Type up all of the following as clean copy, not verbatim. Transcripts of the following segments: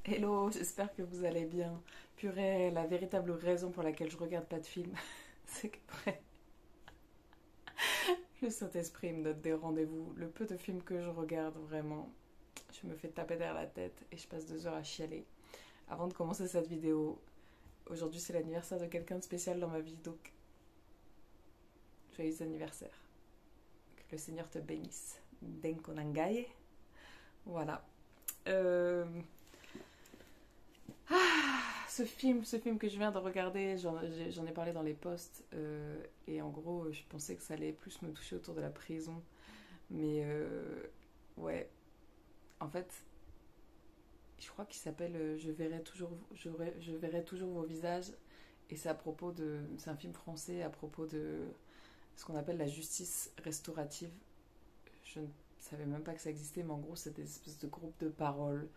Hello, j'espère que vous allez bien. Purée, la véritable raison pour laquelle je regarde pas de film, c'est qu'après, le Saint-Esprit me donne des rendez-vous. Le peu de films que je regarde, vraiment, je me fais taper derrière la tête et je passe 2 heures à chialer. Avant de commencer cette vidéo, aujourd'hui c'est l'anniversaire de quelqu'un de spécial dans ma vie, donc joyeux anniversaire. Que le Seigneur te bénisse. Denkonangai. Voilà. Euh, ce film que je viens de regarder, j'en ai parlé dans les posts, et en gros, je pensais que ça allait plus me toucher autour de la prison, mais ouais, en fait, je crois qu'il s'appelle je verrai toujours vos visages, et c'est un film français à propos de ce qu'on appelle la justice restaurative. Je ne savais même pas que ça existait, mais en gros, c'est des espèces de groupes de parole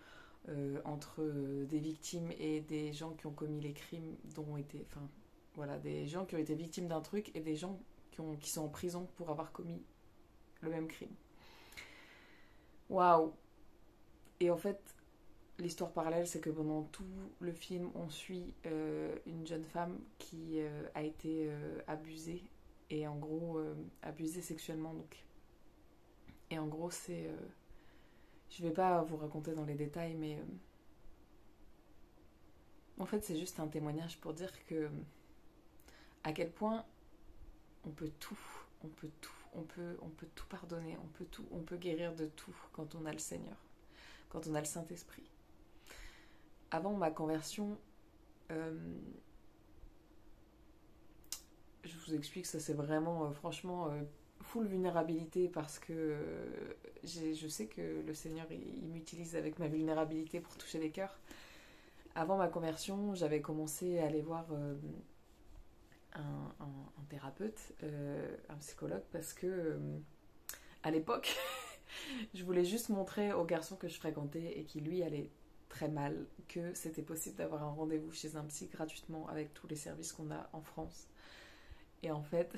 entre des victimes et des gens qui ont commis les crimes dont ont été. Enfin, voilà, des gens qui ont été victimes d'un truc et des gens qui sont en prison pour avoir commis le même crime. Waouh! Et en fait, l'histoire parallèle, c'est que pendant tout le film, on suit une jeune femme qui a été abusée, et en gros, abusée sexuellement. Donc. Et en gros, c'est. Je vais pas vous raconter dans les détails, mais en fait, c'est juste un témoignage pour dire que à quel point on peut tout, on peut tout, on peut tout pardonner, on peut guérir de tout quand on a le Seigneur, quand on a le Saint-Esprit. Avant ma conversion, euh, je vous explique, ça c'est vraiment, franchement, full vulnérabilité parce que je sais que le Seigneur il m'utilise avec ma vulnérabilité pour toucher les cœurs. Avant ma conversion, j'avais commencé à aller voir un thérapeute, un psychologue, parce que à l'époque, je voulais juste montrer au garçon que je fréquentais et qui lui allait très mal que c'était possible d'avoir un rendez-vous chez un psy gratuitement avec tous les services qu'on a en France. Et en fait,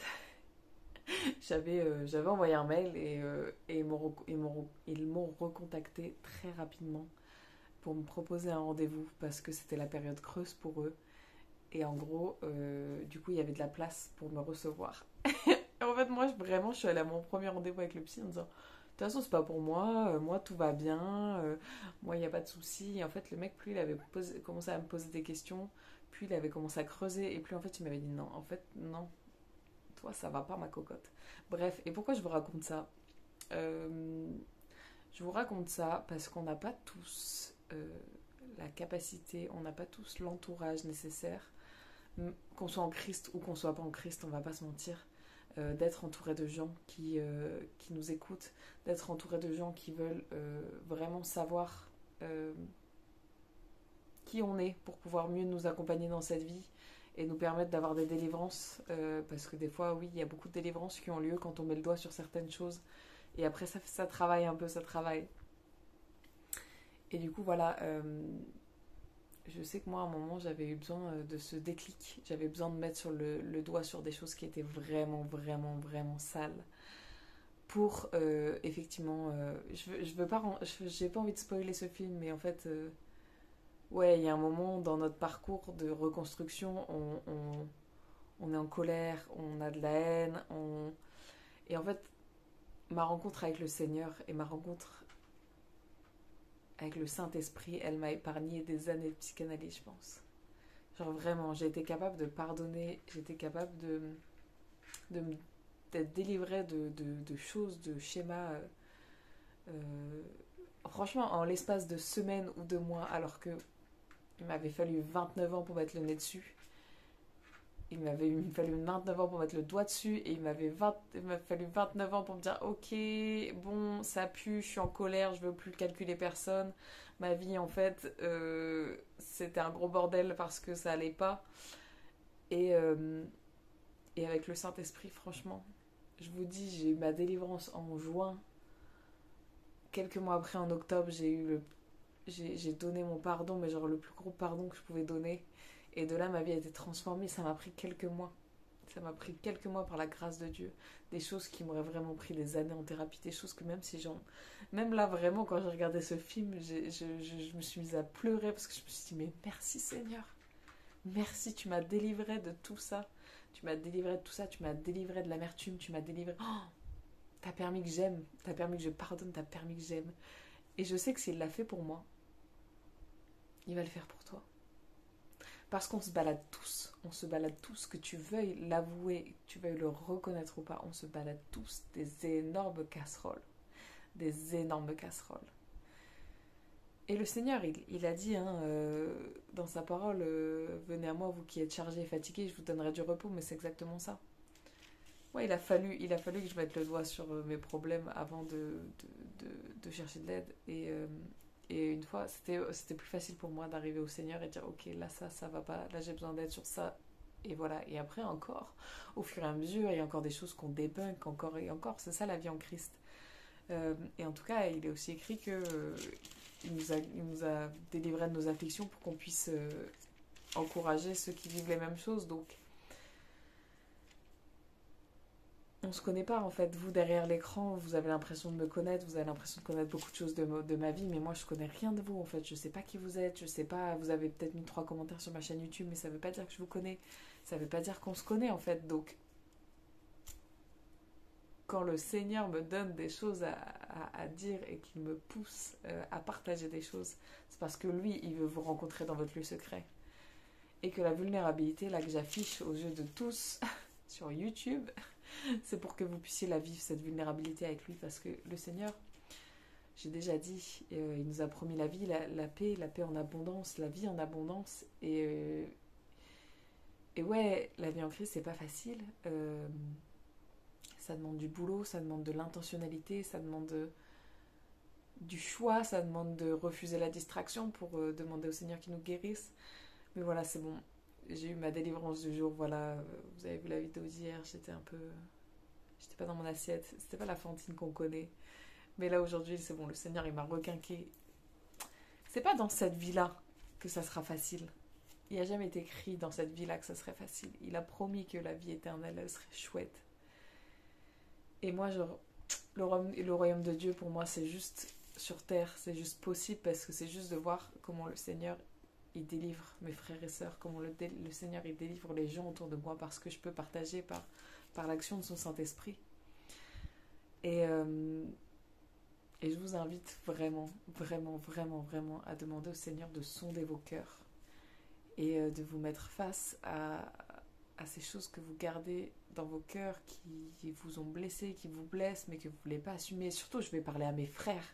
j'avais envoyé un mail et ils m'ont recontacté très rapidement pour me proposer un rendez-vous parce que c'était la période creuse pour eux. Et en gros, du coup, il y avait de la place pour me recevoir. Et en fait, moi, vraiment, je suis allée à mon premier rendez-vous avec le psy en disant: de toute façon, c'est pas pour moi, moi, tout va bien, moi, il n'y a pas de souci. Et en fait, le mec, plus il avait commencé à me poser des questions, plus il avait commencé à creuser, et plus en fait, il m'avait dit: non, en fait, non, toi, ça va pas, ma cocotte. Bref, et pourquoi je vous raconte ça? Euh, Je vous raconte ça parce qu'on n'a pas tous la capacité, on n'a pas tous l'entourage nécessaire, qu'on soit en Christ ou qu'on soit pas en Christ, on va pas se mentir, d'être entouré de gens qui nous écoutent, d'être entouré de gens qui veulent vraiment savoir qui on est pour pouvoir mieux nous accompagner dans cette vie et nous permettre d'avoir des délivrances, parce que des fois, oui, il y a beaucoup de délivrances qui ont lieu quand on met le doigt sur certaines choses, et après ça travaille un peu, ça travaille. Et du coup, voilà, je sais que moi, à un moment, j'avais eu besoin de ce déclic. J'avais besoin de mettre sur le doigt sur des choses qui étaient vraiment, vraiment, vraiment sales. Pour, effectivement, je veux pas, j'ai pas envie de spoiler ce film, mais en fait, ouais, il y a un moment dans notre parcours de reconstruction, on est en colère, on a de la haine, et en fait, ma rencontre avec le Seigneur et ma rencontre avec le Saint-Esprit, elle m'a épargné des années de psychanalyse, je pense. Genre vraiment, j'ai été capable de pardonner, j'étais capable de d'être délivrée de choses, de schémas. Euh, Franchement, en l'espace de semaines ou de mois, alors que il m'avait fallu 29 ans pour mettre le nez dessus. Il m'avait fallu 29 ans pour mettre le doigt dessus, et il m'a fallu 29 ans pour me dire: ok, bon, ça pue, je suis en colère, je veux plus calculer personne. Ma vie, en fait, c'était un gros bordel parce que ça allait pas. Et, euh, et avec le Saint-Esprit, franchement, je vous dis, j'ai eu ma délivrance en juin. Quelques mois après, en octobre, j'ai donné mon pardon, mais genre le plus gros pardon que je pouvais donner. Et de là, ma vie a été transformée. Ça m'a pris quelques mois. Ça m'a pris quelques mois par la grâce de Dieu. Des choses qui m'auraient vraiment pris des années en thérapie. Des choses que même si j'en... Même là, vraiment, quand j'ai regardé ce film, je me suis mise à pleurer parce que je me suis dit, mais merci Seigneur. Merci, tu m'as délivré de tout ça. Tu m'as délivré de tout ça. Tu m'as délivré de l'amertume. Tu m'as délivré... Oh, t'as permis que j'aime. T'as permis que je pardonne. T'as permis que j'aime. Et je sais que s'il l'a fait pour moi, il va le faire pour toi. Parce qu'on se balade tous, que tu veuilles l'avouer, que tu veuilles le reconnaître ou pas, on se balade tous des énormes casseroles. Des énormes casseroles. Et le Seigneur, il a dit dans sa parole, venez à moi, vous qui êtes chargés et fatigués, je vous donnerai du repos, mais c'est exactement ça. Ouais, il a fallu que je mette le doigt sur mes problèmes avant de chercher de l'aide. Et une fois, c'était plus facile pour moi d'arriver au Seigneur et de dire, ok, là ça va pas, là j'ai besoin d'aide sur ça. Et voilà. Et après encore, au fur et à mesure, il y a encore des choses qu'on débunk encore et encore. C'est ça la vie en Christ. Et en tout cas, il est aussi écrit que il nous a délivré de nos afflictions pour qu'on puisse encourager ceux qui vivent les mêmes choses. Donc, on se connaît pas en fait. Vous derrière l'écran, vous avez l'impression de me connaître, vous avez l'impression de connaître beaucoup de choses de ma vie, mais moi je connais rien de vous en fait. Je sais pas qui vous êtes, je sais pas. Vous avez peut-être mis 3 commentaires sur ma chaîne YouTube, mais ça veut pas dire que je vous connais. Ça veut pas dire qu'on se connaît en fait. Donc quand le Seigneur me donne des choses à dire et qu'il me pousse à partager des choses, c'est parce que lui, il veut vous rencontrer dans votre lieu secret. Et que la vulnérabilité, là, que j'affiche aux yeux de tous sur YouTube, c'est pour que vous puissiez la vivre, cette vulnérabilité avec lui. Parce que le Seigneur, j'ai déjà dit, il nous a promis la vie, la paix en abondance, la vie en abondance. Et ouais, la vie en Christ, c'est pas facile. Ça demande du boulot, ça demande de l'intentionnalité, ça demande du choix, ça demande de refuser la distraction pour demander au Seigneur qu'il nous guérisse. Mais voilà, c'est bon. J'ai eu ma délivrance du jour, voilà. Vous avez vu la vidéo d'hier, j'étais pas dans mon assiette. C'était pas la Fantine qu'on connaît. Mais là, aujourd'hui, c'est bon, le Seigneur, il m'a requinqué. C'est pas dans cette vie-là que ça sera facile. Il n'a jamais été écrit dans cette vie-là que ça serait facile. Il a promis que la vie éternelle, elle serait chouette. Et moi, le royaume de Dieu, pour moi, c'est juste sur terre, c'est juste possible parce que c'est juste de voir comment le Seigneur, il délivre mes frères et sœurs, comment le Seigneur, il délivre les gens autour de moi parce que je peux partager par l'action de son Saint-Esprit. Et je vous invite vraiment, vraiment, vraiment, vraiment à demander au Seigneur de sonder vos cœurs et de vous mettre face à ces choses que vous gardez dans vos cœurs qui vous ont blessé, qui vous blessent, mais que vous ne voulez pas assumer. Surtout, je vais parler à mes frères.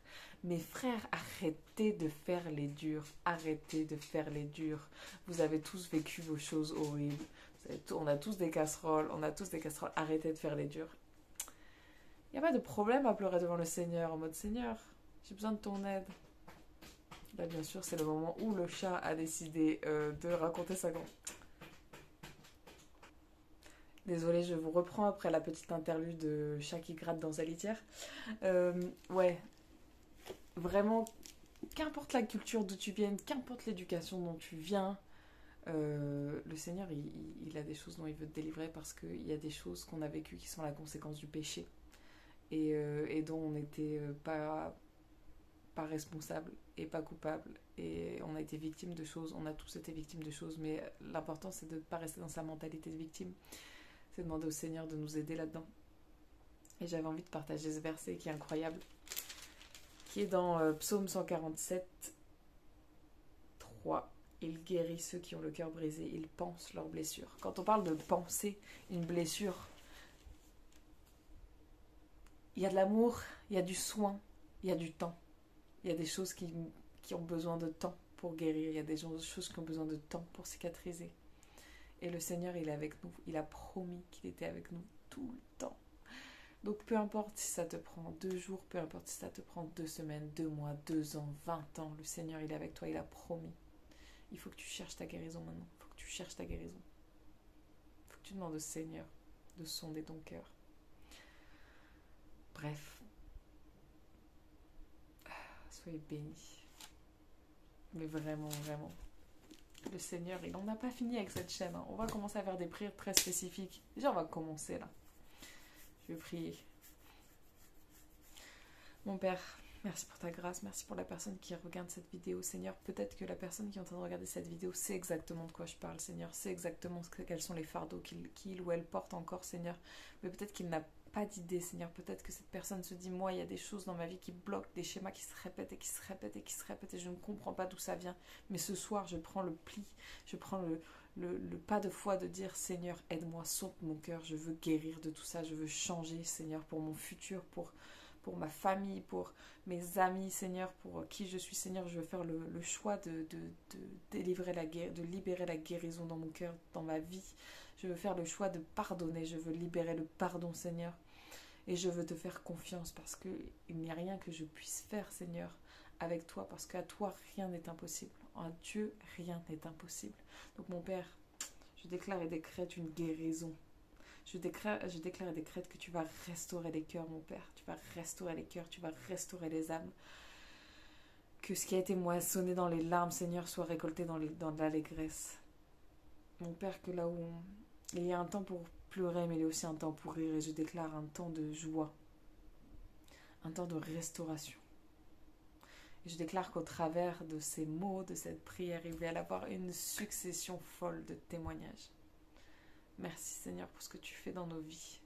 Mes frères, arrêtez de faire les durs. Arrêtez de faire les durs. Vous avez tous vécu vos choses horribles. On a tous des casseroles. Arrêtez de faire les durs. Il n'y a pas de problème à pleurer devant le Seigneur, en mode Seigneur, j'ai besoin de ton aide. Là, bien sûr, c'est le moment où le chat a décidé de raconter sa grande. Désolée, je vous reprends après la petite interlude de chat qui gratte dans sa litière. Ouais, vraiment, qu'importe la culture d'où tu viennes, qu'importe l'éducation dont tu viens, le Seigneur, il a des choses dont il veut te délivrer parce qu'il y a des choses qu'on a vécues qui sont la conséquence du péché et dont on n'était pas responsable et pas coupable. Et on a été victime de choses, on a tous été victimes de choses, mais l'important c'est de ne pas rester dans sa mentalité de victime. C'est demander au Seigneur de nous aider là-dedans. Et j'avais envie de partager ce verset qui est incroyable, qui est dans Psaume 147, 3. Il guérit ceux qui ont le cœur brisé, il pense leurs blessures. Quand on parle de penser une blessure, il y a de l'amour, il y a du soin, il y a du temps. Il y a des choses qui ont besoin de temps pour guérir, il y a des choses qui ont besoin de temps pour cicatriser. Et le Seigneur, il est avec nous. Il a promis qu'il était avec nous tout le temps. Donc peu importe si ça te prend 2 jours, peu importe si ça te prend 2 semaines, 2 mois, 2 ans, 20 ans, le Seigneur, il est avec toi, il a promis. Il faut que tu cherches ta guérison maintenant. Il faut que tu cherches ta guérison. Il faut que tu demandes au Seigneur de sonder ton cœur. Bref. Soyez bénis. Mais vraiment, vraiment. Le Seigneur, on n'a pas fini avec cette chaîne. Hein. On va commencer à faire des prières très spécifiques. Déjà, on va commencer là. Je vais prier. Mon Père, merci pour ta grâce, merci pour la personne qui regarde cette vidéo, Seigneur. Peut-être que la personne qui est en train de regarder cette vidéo sait exactement de quoi je parle, Seigneur. Sait exactement quels sont les fardeaux qu'il ou elle porte encore, Seigneur. Mais peut-être qu'il n'a pas d'idée, Seigneur. Peut-être que cette personne se dit, moi, il y a des choses dans ma vie qui bloquent, des schémas qui se répètent et qui se répètent et qui se répètent et je ne comprends pas d'où ça vient. Mais ce soir, je prends le pli, je prends le pas de foi de dire, Seigneur, aide-moi, sauve mon cœur. Je veux guérir de tout ça, je veux changer, Seigneur, pour mon futur, pour ma famille, pour mes amis, Seigneur, pour qui je suis, Seigneur. Je veux faire le choix de délivrer de libérer la guérison dans mon cœur, dans ma vie. Je veux faire le choix de pardonner. Je veux libérer le pardon, Seigneur. Et je veux te faire confiance parce qu'il n'y a rien que je puisse faire, Seigneur, avec toi, parce qu'à toi, rien n'est impossible. En Dieu, rien n'est impossible. Donc, mon Père, je déclare et décrète une guérison. Je déclare et décrète que tu vas restaurer les cœurs, mon Père. Tu vas restaurer les cœurs, tu vas restaurer les âmes. Que ce qui a été moissonné dans les larmes, Seigneur, soit récolté dans l'allégresse. Mon Père, que là où il y a un temps pour pleurer, mais il y a aussi un temps pour rire. Et je déclare un temps de joie, un temps de restauration. Et je déclare qu'au travers de ces mots, de cette prière, il va y avoir une succession folle de témoignages. Merci Seigneur pour ce que tu fais dans nos vies.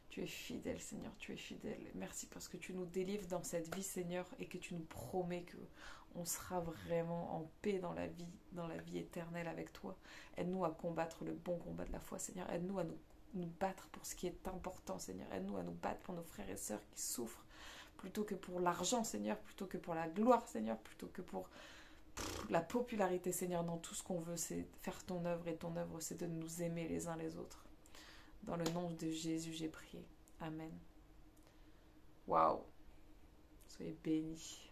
Tu es fidèle Seigneur, tu es fidèle. Merci parce que tu nous délivres dans cette vie Seigneur et que tu nous promets qu'on sera vraiment en paix dans la vie éternelle avec toi. Aide-nous à combattre le bon combat de la foi Seigneur. Aide-nous à nous battre pour ce qui est important Seigneur. Aide-nous à nous battre pour nos frères et sœurs qui souffrent plutôt que pour l'argent Seigneur, plutôt que pour la gloire Seigneur, plutôt que pour la popularité, Seigneur. Dans tout ce qu'on veut, c'est faire ton œuvre, et ton œuvre, c'est de nous aimer les uns les autres. Dans le nom de Jésus, j'ai prié. Amen. Waouh. Soyez bénis.